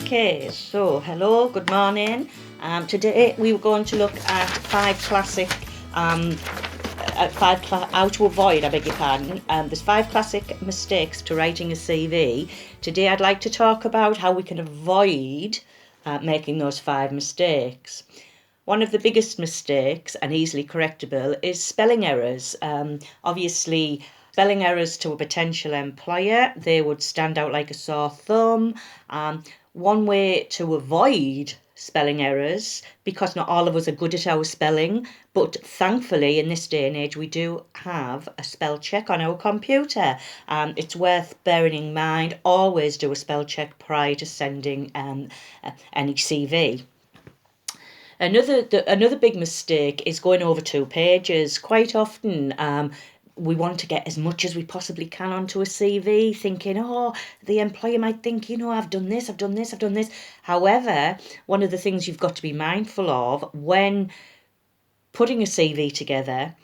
Okay, so hello, good morning. Today we were going to look at how to avoid, I beg your pardon. There's 5 classic mistakes to writing a CV. Today I'd like to talk about how we can avoid making those 5 mistakes. One of the biggest mistakes, and easily correctable, is spelling errors. Obviously, spelling errors to a potential employer, they would stand out like a sore thumb. One way to avoid spelling errors, because not all of us are good at our spelling, but thankfully in this day and age we do have a spell check on our computer. It's worth bearing in mind, always do a spell check prior to sending any CV. Another big mistake is going over 2 pages. Quite often, we want to get as much as we possibly can onto a CV, thinking, oh, the employer might think, I've done this, I've done this, I've done this. However, one of the things you've got to be mindful of when putting a CV together,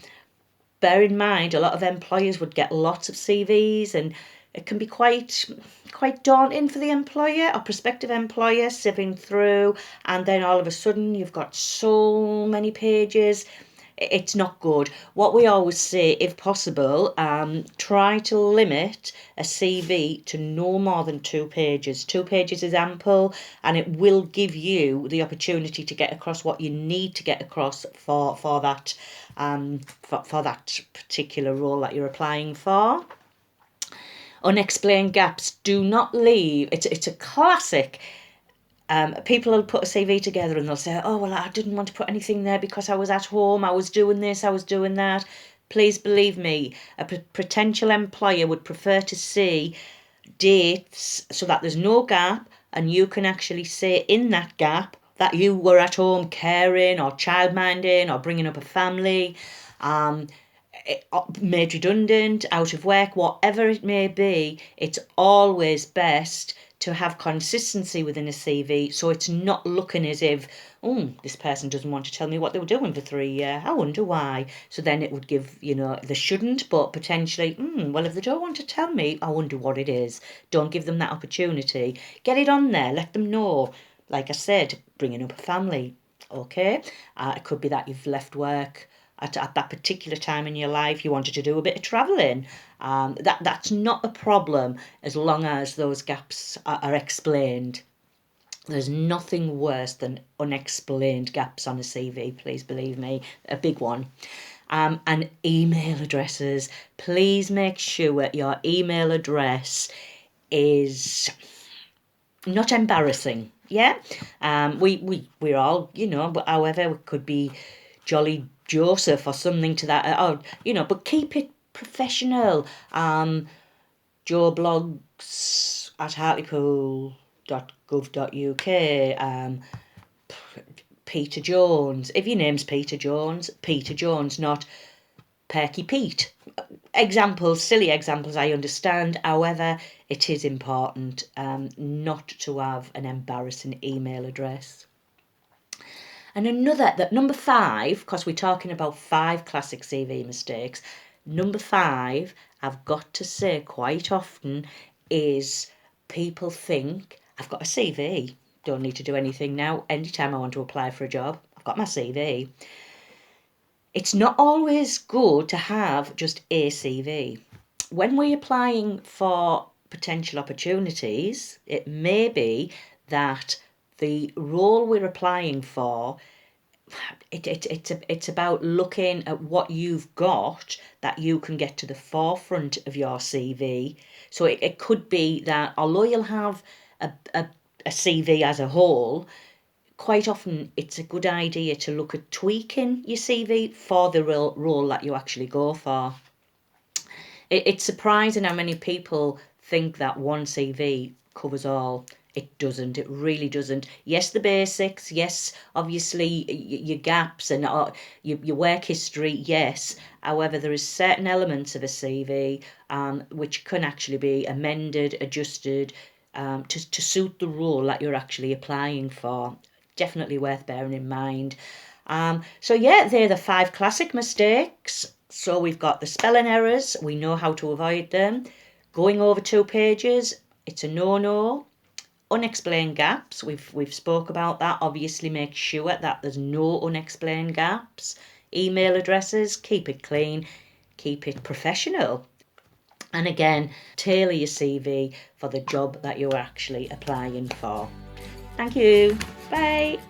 bear in mind a lot of employers would get lots of CVs, and it can be quite daunting for the employer or prospective employer sieving through, and then all of a sudden you've got so many pages. It's not good. What we always say, if possible, try to limit a CV to no more than 2 pages. 2 pages is ample, and it will give you the opportunity to get across what you need to get across for that for that particular role that you're applying for. Unexplained gaps. Do not leave. It's a classic. People will put a CV together and they'll say, oh, well, I didn't want to put anything there because I was at home, I was doing this, I was doing that. Please believe me, a potential employer would prefer to see dates so that there's no gap, and you can actually say in that gap that you were at home caring or childminding or bringing up a family, made redundant, out of work, whatever it may be. It's always best to have consistency within a CV, so it's not looking as if, this person doesn't want to tell me what they were doing for 3 years. I wonder why. So then it would give, they shouldn't, but potentially, well, if they don't want to tell me, I wonder what it is. Don't give them that opportunity. Get it on there. Let them know. Like I said, bringing up a family. Okay? It could be that you've left work at that particular time in your life, you wanted to do a bit of travelling. That's not a problem as long as those gaps are explained. There's nothing worse than unexplained gaps on a CV, please believe me, a big one. And email addresses. Please make sure your email address is not embarrassing. Yeah, we're all, but however, it could be Jolly Joseph or something to that, but keep it professional. Joe Blogs at hartlepool.gov.uk. Peter Jones. If your name's Peter Jones, not Perky Pete. Silly examples, I understand. However, it is important not to have an embarrassing email address. And number 5, because we're talking about 5 classic CV mistakes, number 5, I've got to say quite often, is people think, I've got a CV, don't need to do anything now. Anytime I want to apply for a job, I've got my CV. It's not always good to have just a CV. When we're applying for potential opportunities, it may be that the role we're applying for, it's about looking at what you've got that you can get to the forefront of your CV. So it could be that although you'll have a CV as a whole, quite often it's a good idea to look at tweaking your CV for the role that you actually go for. It's surprising how many people think that one CV covers all. It doesn't. It really doesn't. Yes, the basics. Yes, obviously your gaps and your work history. Yes. However, there is certain elements of a CV which can actually be amended, adjusted to suit the role that you're actually applying for. Definitely worth bearing in mind. They're the 5 classic mistakes. So we've got the spelling errors. We know how to avoid them. Going over 2 pages, it's a no-no. Unexplained gaps, we've spoke about that. Obviously make sure that there's no unexplained gaps. Email addresses, keep it clean, keep it professional. And again, tailor your CV for the job that you're actually applying for. Thank you. Bye.